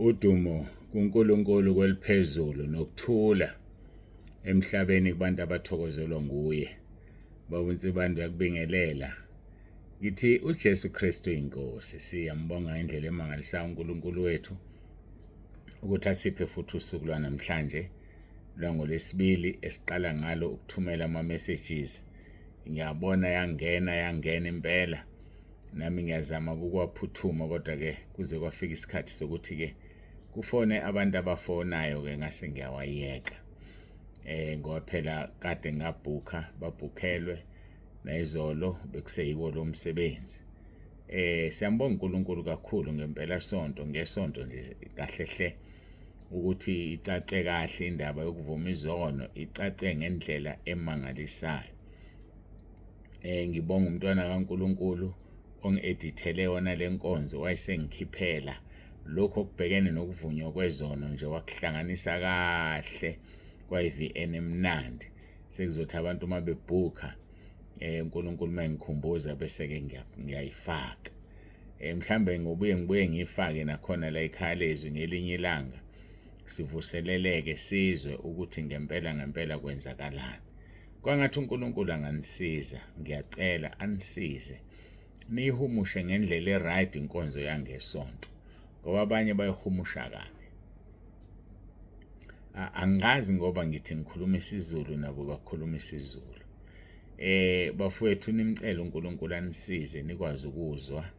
Udumo kuNkulunkulu kweliphezulu nokuthula emhlabeni kubantu abathokozelwa nguye. Bawunsibanda yakubingelela. Ngithi uJesu Kristu inkosi. Siyambonga ngendlela emangalisayo uNkulunkulu wethu ukuthi asiphe futhi usuku lwanamhlanje lwangolesibili esiqala ngalo ukuthumela ama-messages. Ngiyabona yangena impela. Nami ngiyazama ukuwaphuthuma kodwa-ke kuze kwafika isikhathi sokuthi-ke kufone abantu abafonayo-ke ngase ngiyawayeka. Ngoba phela kade ngabhukha babhukhelwe nayizolo bekuseyiwo lo msebenzi. Siyambonga uNkulunkulu kakhulu ngempela ngesonto nje kahlehle ukuthi icace kahle indaba yokuvuma izono icace ngendlela emangalisayo. Ngibonga umntwana kaNkulunkulu ongi-edithele yona lenkonzo wayesengikhiphela lokho okubhekene nokuvunywa kwezono nje wakuhlanganisa kahle kwa-VN emnandi. Sekuzothi abantu uma bebhukha uNkulunkulu mangikhumbuza bese-ke ngiyayifaka. Mhlambe ngibuye ngiyifake nakhona la ekhaya lezwi ngelinye ilanga sivuseleleke sizwe ukuthi ngempela kwenzakalani. Kwangathi uNkulunkulu anganisiza, ngiyacela anisize niyihumushe ngendlela e-right inkonzo yangesonto ngoba abanye bayihumusha kabi. Angazi ngoba ngithi ngikhuluma isiZulu nabo bakhuluma isiZulu. Bafowethu nimcela uNkulunkulu anisize nikwazi ukuzwa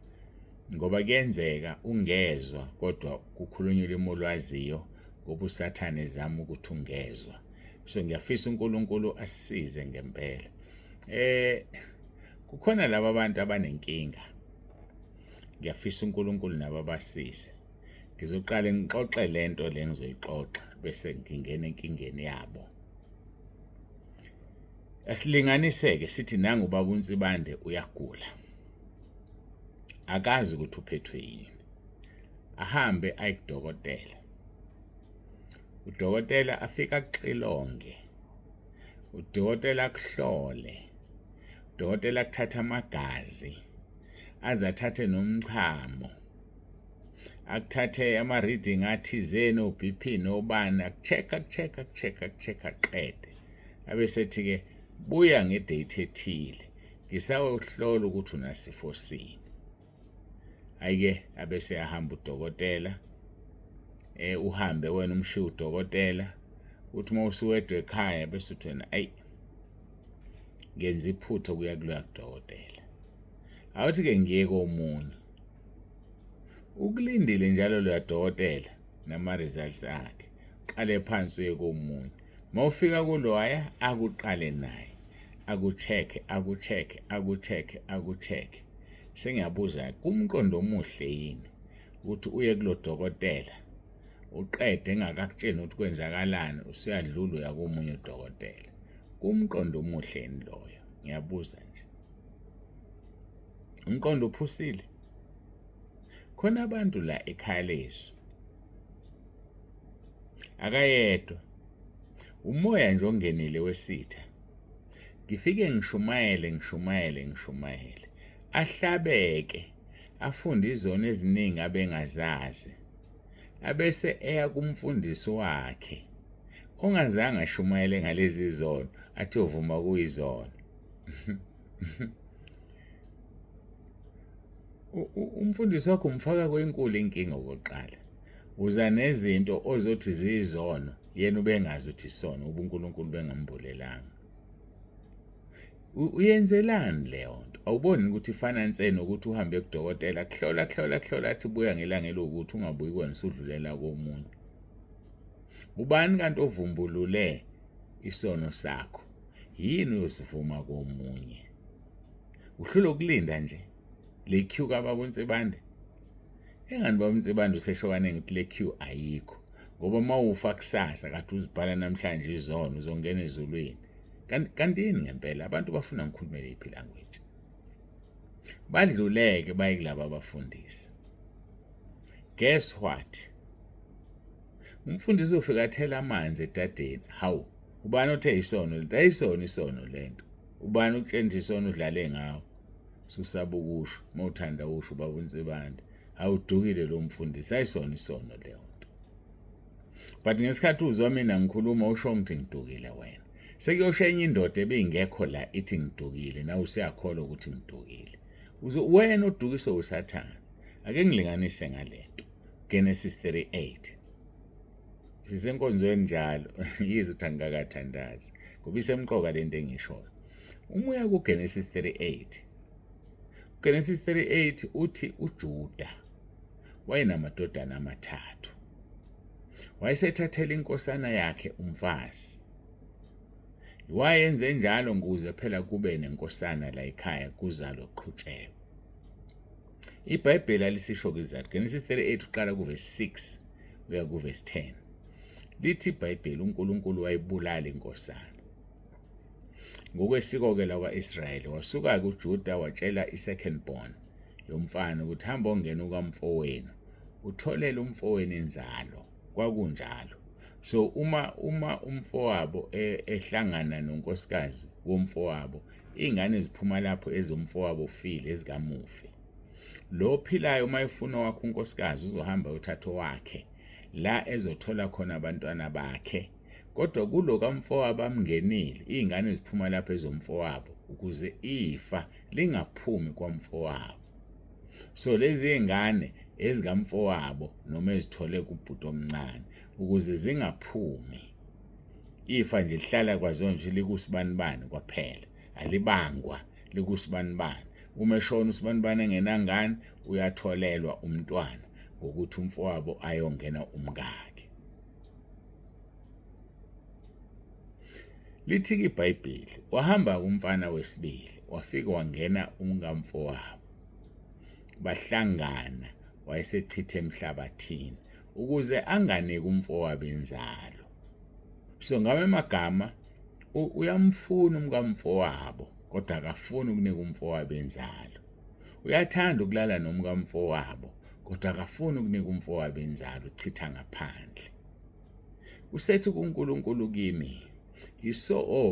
ngoba kuyenzeka ungezwa kodwa kukhulunywa ulimi olwaziyo ngoba uSathane ezama ukuthi ungezwa. So ngiyafisa uNkulunkulu asisize ngempela. Kukhona laba abantu abanenkinga. Ngiyafisa uNkulunkulu nabo abasize. Ngizoqala ngixoxe lento le ngizoyixoxa bese ngingena enkingeni yabo. Asilinganiseke sithi nangu ubaba uNsibande uyagula. Akazi ukuthi uphethwe yini. Ahambe ayikudokotela. Udokotela afika akuxilonge. Udokotela akuhlole. Udokotela akuthatha amagazi. Azathathe nomchamo. Akuthathe ama-reading athizeni o-BP nobani akucheck aqede. Abesethi-ke buya ngedate ethile. Ngisawuhlola ukuthi unasifo sini. Ayike abese yahamba udokotela. Uhambe wena umshiya udokotela. Uthi uma usuwedwa ekhaya bese uthi wena ngenza iphutha kuya kuloya kudokotela. Awuthi-ke ngiye komunye. Ukulindile njalo lo dokotela nama-results akhe. Qale phansi uye komunye. Mawufika kulo akuqale naye. Akucheck. Sengiyabuza kumqondo omuhle yini ukuthi uye kulo dokotela uqede engakakutsheni ukuthi kwenzakalani usuyadlula uya komunye udokotela. Kumqondo omuhle yini loyo? Ngiyabuza nje. Umqondo uphusile. Khona abantu la ekhaya lezwi. Akayedwa. Umoya nje ongenile wesitha. Ngifike ngishumayele. Ahlabeke. Afunde izono eziningi abengazazi. Abese eya kumfundisi wakhe. Ongazange ashumayele ngalezi izono athi uvuma kuyizono. Umfundisi wakho umfaka kwenkulu inkinga okoqala. Uza nezinto ozothi ziyizono yena ubengazi ukuthi isono uNkulunkulu bengambulelanga. Uyenzelani leyo nto? Awuboni ukuthi ifana nsene ukuthi uhambe kudokotela kuhlola athi buya ngelanga elokuthi ungabuyi kwena usudlulela komunye. Ubani kanti ovumbulule isono sakho? Yini uyosivuma komunye? Uhlula ukulinda nje. Le queue kababa uNsibande. Engani baba uNsibande useshokane ngithi le queue ayikho. Ngoba mawufa kusasa kathi uzibhala namhlanje izono uzongena ezulwini. Kanti yini ngempela abantu bafuna ngikhulumele iphi language. Badluleke baye kulabo abafundisi. Guess what? Umfundisi ufika athela amanzi etadeni. Hawu, ubani othe isono? Isono lento. Ubani ukutshela isono udlale ngawo? Susaba ukusho, mawuthanda usho baba uNsibande. Awudukile lo mfundisi ayisona isono leyo. but ngesikhathi uzwa mina ngikhuluma usho ngithi ngidukile wena. Sekuyosho enye indoda ebingekho la ithi ngidukile nawe usiyakholwa ukuthi ngidukile. Wena udukiswe uSathane. Ake ngilinganise ngalento. Genesis 38. Sisenkonzweni njalo yizwe ukuthi angikakathandazi. Ngoba isemqoka lento engishoyo. Uma uya kuGenesis 38. Genesis 38 uthi uJuda wayenamadodana amathathu. Wayesethathela inkosana yakhe umfazi. Wayenze njalo ukuze phela kube nenkosana la ekhaya kuzalo qhutsheko. iBhayibheli alisisho kizathu Genesis 38 uqala kuverse 6 uya kuverse 10. Lithi iBhayibheli uNkulunkulu wayibulala inkosana. Ngokwesiko-ke lakwa-Israyeli wasuka kuJuda watshela isecond born yomfana ukuthi hamba ongena ukamfowenu utholele umfowenu inzalo. Kwakunjalo. So uma umfowabo ehlangana nonkosikazi womfowabo ingane ziphuma lapho ezomfowabo ufile ezikamufi. Lo philayo mayefuna wakhe unkosikazi uzohamba uthatho wakhe la ezothola khona abantwana bakhe. Kodwa kulo kamfowabo amngenile izingane ziphuma lapho ezomfowabo ukuze ifa lingaphumi kwamfowabo. So lezi izingane ezikamfowabo noma ezithole kubhuti omncane ukuze zingaphumi. Ifa nje lihlala kwaziwa nje likusibanibani kwaphela. Alibangwa likusibanibani. Uma eshona usibanibani engenangane uyatholelwa umntwana ngokuthi umfowabo ayongena umkakhe. Lithi iBhayibheli wahamba umfana wesibili wafika wangena umkamfowabo. Bahlangana wayesechitha emhlabathini ukuze anganike umfowabo inzalo. So ngabe emagama uyamfuna umkamfowabo kodwa akafuni ukunika umfowabo inzalo. Uyathanda ukulala nomkamfowabo kodwa akafuni ukunika umfowabo inzalo uchitha ngaphandle. Usethi kuNkulunkulu kimi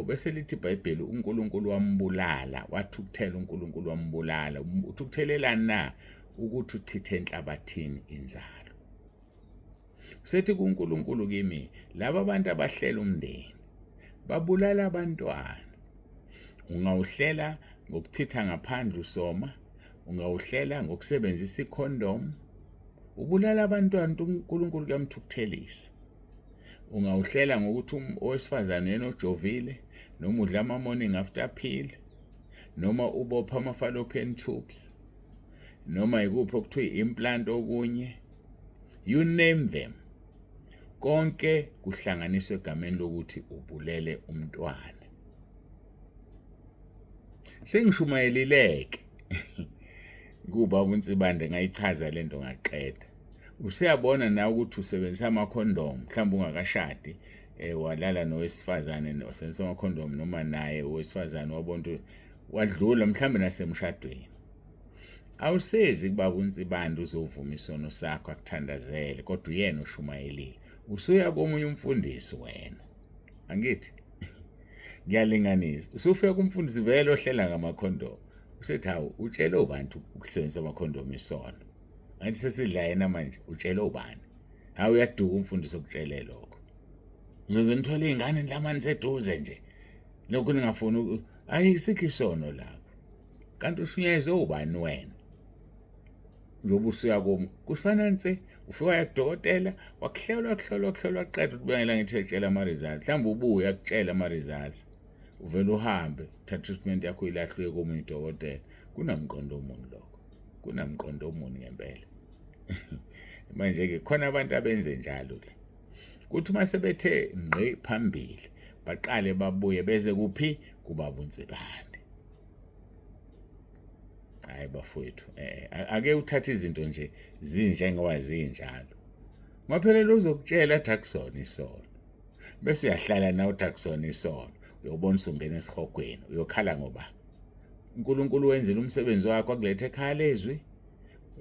bese lithi iBhayibheli uNkulunkulu wambulala wathukuthela uNkulunkulu wambulala. Uthukuthelela na ukuthi uchithe enhlabathini inzalo. Usethi kuNkulunkulu kimi laba abantu abahlela umndeni babulala abantwana. Ungawuhlela ngokuchitha ngaphandle usoma, ungawuhlela ngokusebenzisa ikhondom. Ubulala abantwana uNkulunkulu kuyamthukuthelisa. Ungawuhlela ngokuthi owesifazane yena ojovile noma udla ama morning after pill noma ubopha ama fallopian tubes noma ikuphi okuthiwa implant okunye. You name them. Konke kuhlanganiswe egameni lokuthi ubulele umntwana. Sengishumayelileke kuba uNsibande ngayichaza lento ngaqeda. Usiyabona na ukuthi usebenzisa amakhondom mhlawumbe ungakashadi walala nowesifazane nosebenzisa amakhondom noma naye owesifazane wabonto wadlula mhlawumbe nasemshadweni. Awusezi kubaba uNsibande uzovuma isono sakho akuthandazele kodwa uyena oshumayelile. Usuya komunye umfundisi wena. Angithi ngiyalinganisa. Usufika kumfundisi vele ohlela ngamakhondom. Usethi hawu utshela abantu ukusebenzisa amakhondom isono. Angithi sesidla yena manje utshela ubani. Hawu uyaduka umfundisi okutshele lokho. Uzoze nithole izingane lamani seduze nje. Lokho ningafuni ayisikho isono lapho. Kanti ushunyezwe ubani wena? Ngoba usuya kufana nse ufika yakudokotela wakuhlola qeda ukubangela ngithi etshela ama results. Mhlawumbe ubuya akutshela ama results. Uvela uhambe uthatha treatment yakho ilahlwe komunye udokotela. Kunamqondo omuntu lokho. Kunamqondo omuntu ngempela. Manje ke khona abantu abenze njalo la. Kuthi mase bethe ngqe phambili baqale babuye beze kuphi kubaba uNsibande. Hayi bafowethu ake uthathe izinto nje zinjengoba zinjalo. Ngaphelele uzokutshela Jackson isono. Bese uyahlala nawe Jackson isono. Uyobona usungena esihogweni uyokhala ngoba uNkulunkulu wenzile umsebenzi wakhe akulethe ekhaya lezwi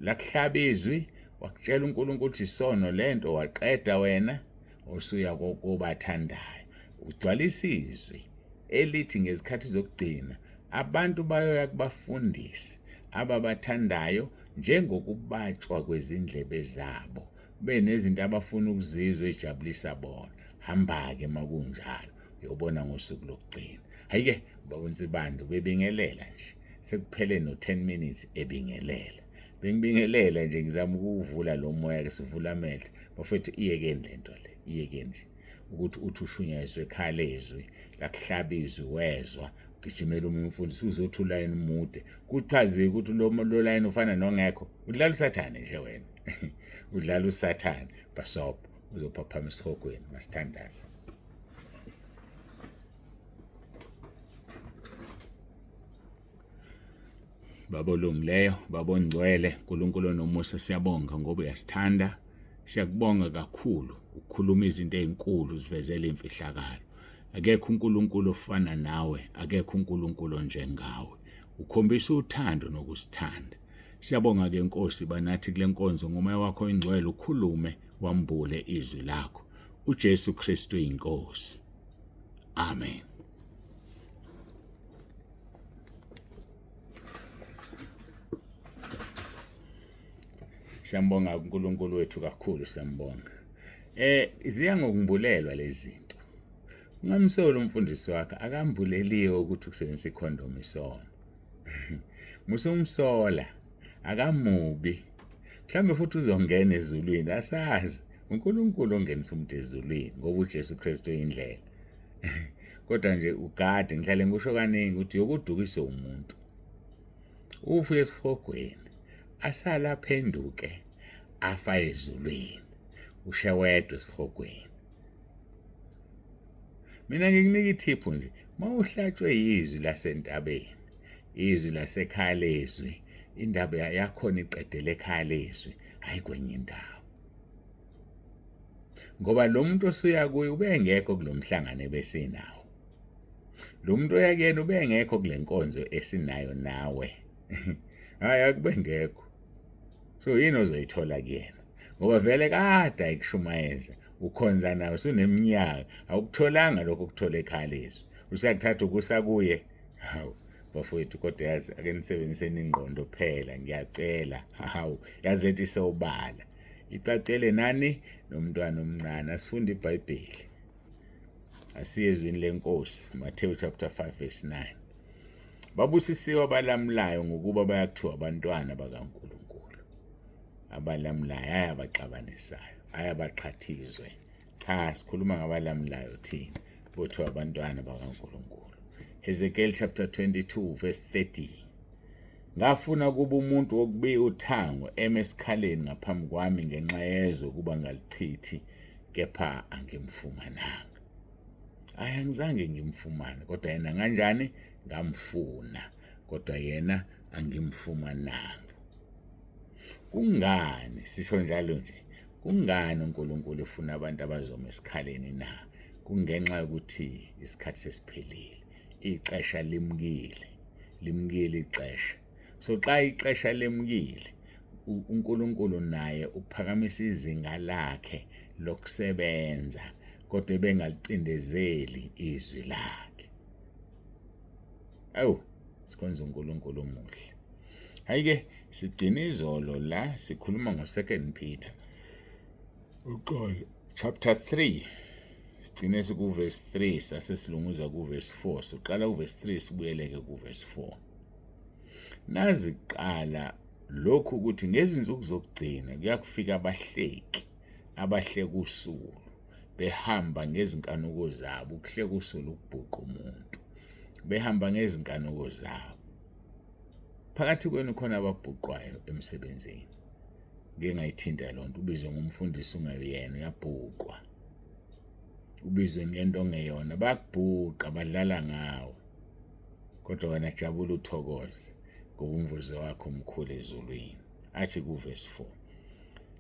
lakuhlaba izwi wakutshela uNkulunkulu ukuthi isono lento waqeda wena usuya kobathandayo. Ugcwalisa izwi elithi ngezikhathi zokugcina abantu bayoya kubafundisi ababathandayo njengokubatshwa kwezindlebe zabo benezinto abafuna ukuzizwa ejabulisa bona. Hamba-ke makunjalo uyobona ngosuku lokugcina. Hayi-ke Baba uNsibando bebingelela nje, sekuphele no-10 minutes ebingelela. Bengibingelela nje ngizama ukuvula lo moya-ke, sivula amehlo. Bafethu iyekeni lento le, iyekeni nje ukuthi uthi ushunyayizwe ekhala ezwi lakuhlaba izwi wezwa ugijimela omunye umfundisi uzothi ulayini mude kuchaziwe ukuthi lo layini ufana nongekho. Udlala usathane nje wena udlala usathane basobho uzophaphama esihogweni masithandaze. Baba olungileyo, Baba ongcwele, uNkulunkulu onomusa, siyabonga ngoba uyasithanda. Siyakubonga kakhulu ukukhuluma izinto ezinkulu zivezele imfihlakalo. Akekho uNkulunkulu ofana nawe, akekho uNkulunkulu njengawe. Ukhombisa uthando nokusithanda. Siyabonga ke Nkosi banathi kule nkonzo ngomoya wakho oyingcwele ukhulume wambule izwi lakho. uJesu Kristu inkosi. Amen. Siyambonga uNkulunkulu wethu kakhulu, siyambonga. Ziya ngokumbulelwa lezi zinto. Ungamsola umfundisi wakhe akambuleliwe ukuthi ukusebenzisa ikhondomu isona. Musumsola akamubi. Mhlawumbe futhi uzongena ezulwini, asazi. uNkulunkulu ongenisa umuntu ezulwini ngoba uJesu Kristu uyindlela. Kodwa nje ugade ngihlale ngisho kaningi ukuthi yokudukisa umuntu. Ufe esihogweni asala phenduke afa ezulwini, ushe wedwa esihogweni. Mina ngikunika ithiphu nje, mawuhlatshwe yizwi lasentabeni, izwi lasekhaya lezwi, indaba yakhona iqedele ekhaya lezwi, hayi kwenye indawo. Ngoba lo muntu osuya kuye ubengekho kulomhlangano ebesinawo. Lo muntu oyakuyena ubengekho kule nkonzo esinayo nawe. Hayi akubengekho. So yini ozoyithola kuyena? Ngoba vele kade ayikushumayeza, ukhonza nawe usuneminyaka, awukutholanga lokho okuthola ekhaya lezwi. Usakuthatha ukusakuye. Hawu bafowethu, kodwa yazi ake nisebenziseni ingqondo phela, ngiyacela. Hawu yazi ethi sewubala. Icacele nani nomntwana omncane, asifunde iBhayibheli. Asiye ezwini lenkosi, Matthew chapter 5 verse 9. Babusisiwe abalamulayo ngokuba bayakuthiwa abantwana bakaNkulunkulu. Abalamulayo ayabaxabanisayo, ayabaqhathizwe. Cha, sikhuluma ngabalamulayo thina, bothiwa abantwana bakaNkulunkulu. Ezekiel chapter 22 verse 30. Ngafuna kuba umuntu wokubika uthango emesikhaleni ngaphambi kwami ngenxa yezwe kuba ngalichithi, kepha angimfumananga. Angizange ngimfumane, kodwa yena kanjani? Ngamfuna, kodwa yena angimfumananga. Kungani sisho njalo nje? Kungani uNkulunkulu ufuna abantu abazoma esikhaleni na? Kungenxa yokuthi isikhathi sesiphelile, ixesha limkile ixesha. So xa ixesha lemkile, uNkulunkulu naye uphakamisa izinga lakhe lokusebenza, kodwa bengalicindezeli izwi lakhe. Awu, sikhonza uNkulunkulu omuhle. Hayi-ke sigcina izolo la sikhuluma ngo2 Peter. Uqolo chapter 3. Sigcine sikuverse 3 sasesilunguza kuverse 4. Siqala kuverse 3 sibuyeleke kuverse 4. Nazi qala lokhu ukuthi ngezinsuku zokugcina kuyakufika abahleka usulu, behamba ngezinkanuko zabo. Ukuhleka usulu ukubhuqa umuntu, behamba ngezinkanuko zabo. Phakathi kwenu khona ababhuqwayo emsebenzini. Ngeke ngayithinta lonto, ubizwe ngumfundisi ungayena uyabhuqwa. Ubizwe ngento ongeyona bakubhuqa, badlala ngawe. Kodwa wena jabula uthokoze ngoba umvuzo wakho omkhulu ezulwini. Athi kuverse 4.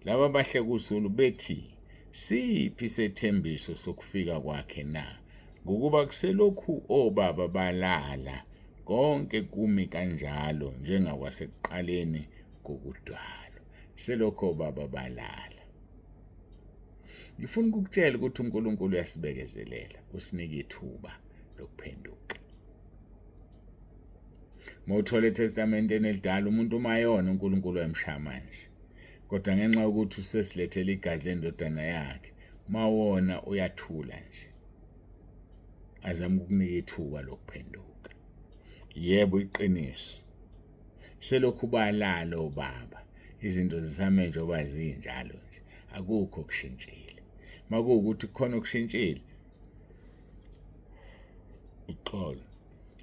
Laba bahleka usulu bethi, siphi sethembiso sokufika kwakhe na? Ngokuba kuselokhu obaba balala, konke kumi kanjalo njengakwasekuqaleni kokudalwa. Selokhu obaba balala. Ngifuna ukukutshela ukuthi uNkulunkulu uyasibekezelela, usinika ithuba lokuphenduka. Mawuthola eTestamenteni elidala umuntu umayona uNkulunkulu uyamshaya manje. kodwa ngenxa yokuthi usesilethele igazi lendodana yakhe mawona uyathula nje azama ukunika ithuba lokuphenduka. Yebo iqiniso selokhu balalo baba izinto zisame njengoba zinjalo nje akukho kushintshile. Makuwukuthi khona okushintshile uxolo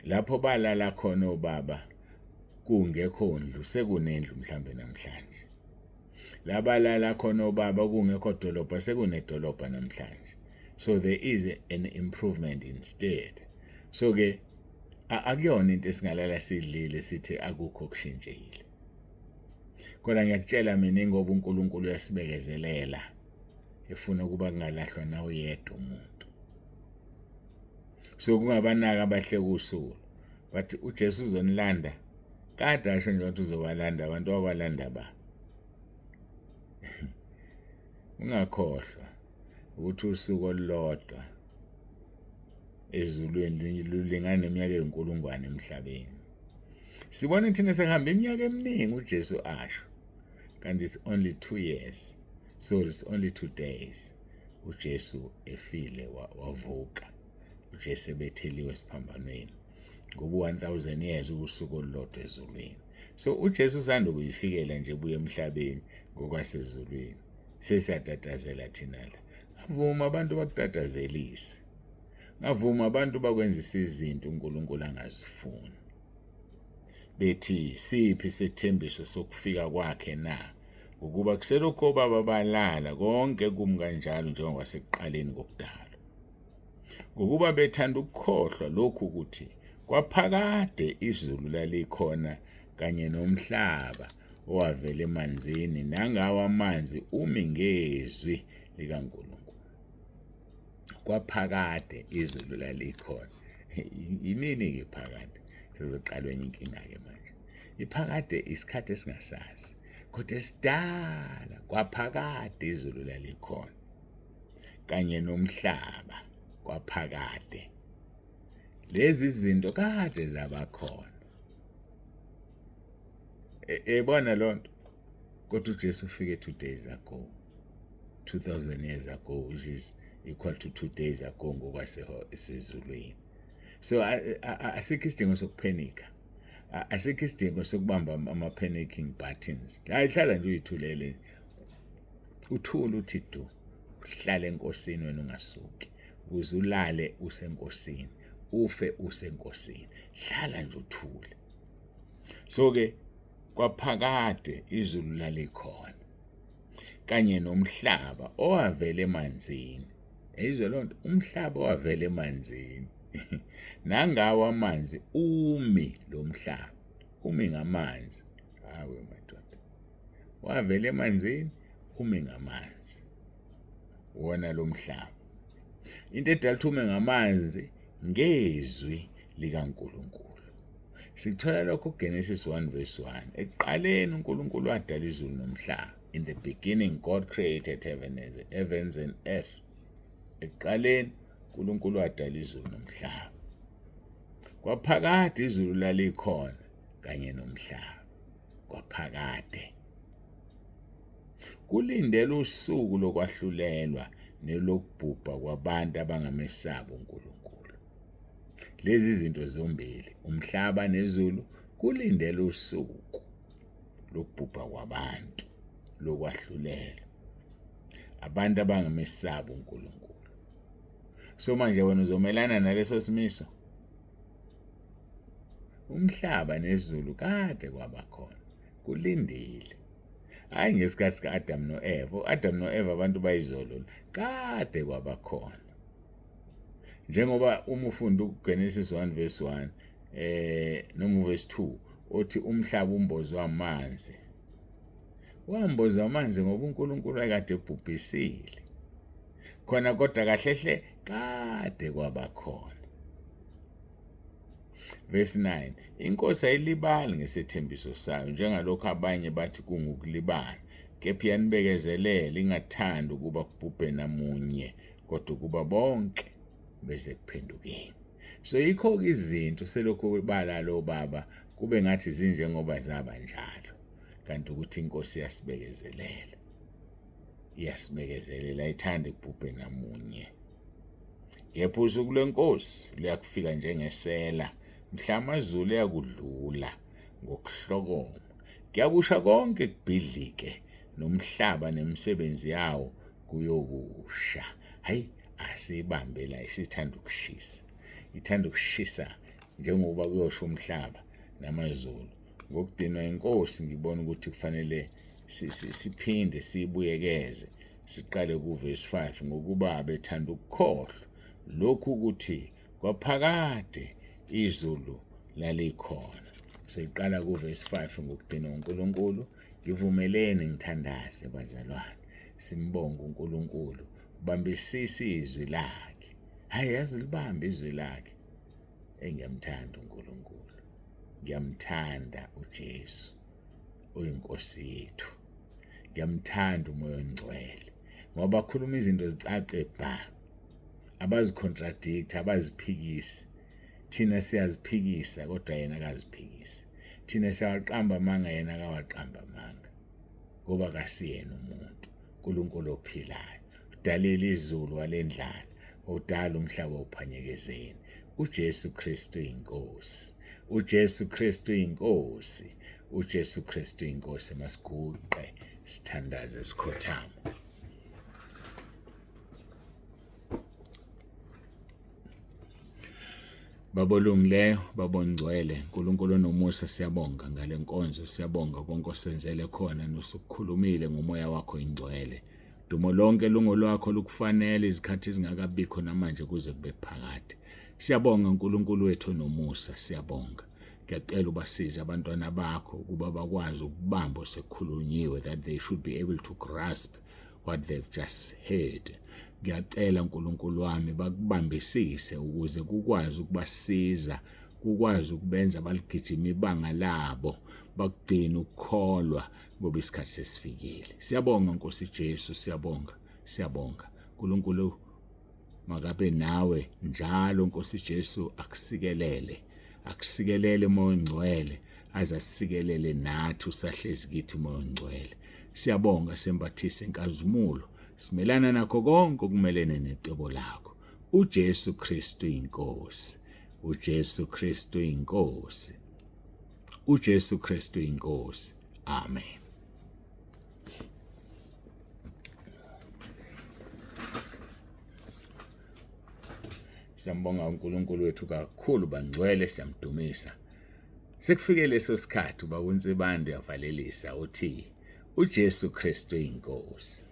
lapho balala khona obaba kungekho ndlu sekunendlu mhlambe namhlanje. Labalala khona obaba kungekho dolobha sekunedolobha namhlanje. So there is an improvement instead. So ke akuyona into esingalala sidlile sithi akukho kushintshile. Kodwa ngiyakutshela mina ngoba uNkulunkulu uyasibekezelela efuna ukuba kungalahlwa nawe yedwa umuntu. So kungabanaka abahle kusuku bathi uJesu uzonilanda kade asho nje ukuthi uzobalanda abantu wabalanda ba. Ungakhohlwa ukuthi usuku olulodwa ezulwini lulingana neminyaka eyinkulungwane emhlabeni. Sibona thina sehamba iminyaka eminingi uJesu asho kanti it's only 2 years. So it's only 2 days uJesu efile wavuka. uJesu ebetheliwe esiphambanweni ngoba 1000 years usuku olulodwa ezulwini. So uJesu usanda kuyifikela nje buye emhlabeni ngokwasezulwini. Sesiyatatazela thina la. Ngavuma abantu bakutatazelise. Ngavuma abantu bakwenzisa izinto uNkulunkulu angazifuni. Bethi siphi sethembiso sokufika kwakhe na ukuba kuselokho baba balala konke kumkanjalo njengoba sekuqaleni kokudala. Ngokuba bethanda ukukhohlwa lokhu ukuthi kwaphakade izulu lalikhona kanye nomhlaba owavela emanzini nangawa amanzi umi ngezwi likaNkulunkulu. Kwaphakade izulu lalikhona. Inini ke phakade? Sizoqala enye inkinga ke manje. Iphakade isikhathi esingasazi. Kodwa esidala kwaphakade izulu lalikhona. Kanye nomhlaba kwaphakade. Lezi zinto kade zabakhona. Ebona lonto kodwa uJesu ufike 2 days ago. 2000 years ago, which is equal to 2 days ago ngokwasezulwini. So asikho isidingo sokuphenika. Asikho isidingo sokubamba ama-panicking buttons. La ihlala nje uyithulele. Uthula uthi du. Uhlale enkosini wena ungasuki. Ukuze ulale usenkosini. Ufe usenkosini. Hlala nje uthule. So ke kwaphakade izulu lalikhona. Kanye nomhlaba owavela emanzini. Izwe lonto umhlaba owavela emanzini. Nangawa amanzi umi lo mhlaba. Umi ngamanzi. Hawe madoda. Wavela emanzini umi ngamanzi. Wona lo mhlaba. Into edala ume ngamanzi ngezwi likaNkulunkulu. Sikuthola lokho kuGenesis 1 verse 1. Ekuqaleni uNkulunkulu wadala izulu nomhlaba. In the beginning God created heavens and earth. Ekuqaleni uNkulunkulu wadala izulu nomhlaba. Kwaphakade izulu lalikhona kanye nomhlaba. Kwaphakade. Kulindele usuku lokwahlulelwa nelokubhubha kwabantu abangamesaba uNkulunkulu. Lezi zinto zombili, umhlaba nezulu, kulindele usuku lokubhubha kwabantu lokwahlulelwa abantu abangamesaba uNkulunkulu. So manje wena uzomelana naleso simiso. Umhlaba nezulu kade kwabakhona. Kulindile. Hayi ngesikhathi sika-Adam no-Eva. U-Adam no-Eva abantu bayizolo kade kwabakhona. Njengoba uma ufunda uGenesis 1 verse 1 noma verse 2 uthi umhlaba umbozwe amanzi. Wamboza amanzi ngoba uNkulunkulu akade ebhubhisile. Khona kodwa kahlehle kade kwabakhona. Verse 9 Inkosi ayilibali ngesethembiso sayo njengalokho abanye bathi kungukulibala kepha yanibekezelela ingathanda ukuba kubhubhe namunye kodwa kuba bonke bese kuphendukeni. So yikho izinto selokho bala lo baba kube ngathi zinjengoba zaba njalo. kanti ukuthi inkosi iyasibekezelela ithanda ibhubhe namunye. Kepha usuku lwenkosi luyakufika njengesela, mhla amazulu yakudlula ngokuhlokoma. Kuyakusha konke kubhidlike, nomhlaba nemisebenzi yawo kuyokusha. Hayi, asibambe la isithanda ukushisa. Ithanda ukushisa njengoba kuyosha umhlaba namazulu. Ngokudinwa inkosi ngibona ukuthi kufanele siphinde sibuyekeze, siqale kuverse 5 ngokuba bethanda ukukhohlwa lokhu ukuthi kwaphakade izulu lalikhona. So iqala kuverse 5 ngokudinwa uNkulunkulu. Ngivumelene ngithandaze bazalwane, simbonge uNkulunkulu, bambisisa izwi lakhe. Hayi, yazi libambe izwi lakhe. Ngiyamthanda uNkulunkulu, ngiyamthanda uJesu oyinkosi yethu, ngiyamthanda uMoya oNgcwele ngoba akhuluma izinto zicace bha, abazicontradict, abaziphikisi. Thina siyaziphikisa kodwa yena akaziphikisi. Thina siyaqamba amanga, yena akawaqamba amanga, ngoba kasiyena umuntu, uNkulunkulu ophilayo, udalela izulu walendlala, udala umhlaba uphanyekezeni. uJesu Kristu inkosi, uJesu Kristu inkosi, uJesu Kristu inkosi. Masiguqe sithandaze sikhothama. Babolungileyo, babongcwele, uNkulunkulu nomusa, siyabonga ngale nkonzo, siyabonga konke osenzele khona nosukukhulumile ngomoya wakho ingcwele. Dumo lonke lungolwakho, lukufanele izikhathi ezingakabikho namanje kuze kube phakade. Siyabonga uNkulunkulu wethu nomusa, siyabonga. Ngiyacela ubasize abantwana bakho ukuba bakwazi ukubamba osekukhulunyiwe, that they should be able to grasp what they've just heard. Ngiyacela uNkulunkulu wami bakubambisise ukuze kukwazi ukubasiza, kukwazi ukubenza baligijima ibanga labo, bakugcina ukukholwa ngoba isikhathi sesifikile. Siyabonga Nkosi Jesu, siyabonga. uNkulunkulu makabe nawe njalo Nkosi Jesu, akusikelele Moya oNgcwele, azasikelele nathi usahlezi kithi Moya oNgcwele. Siyabonga, sembathise inkazimulo, simelana nakho konke okumelene necebo lakho. uJesu Kristu inkosi, uJesu Kristu inkosi, uJesu Kristu inkosi. Amen. Siyambonga uNkulunkulu wethu kakhulu bangcwele, siyamdumisa. Sekufike leso sikhathi uba uNsibande yavalelisa uthi uJesu Kristu inkosi.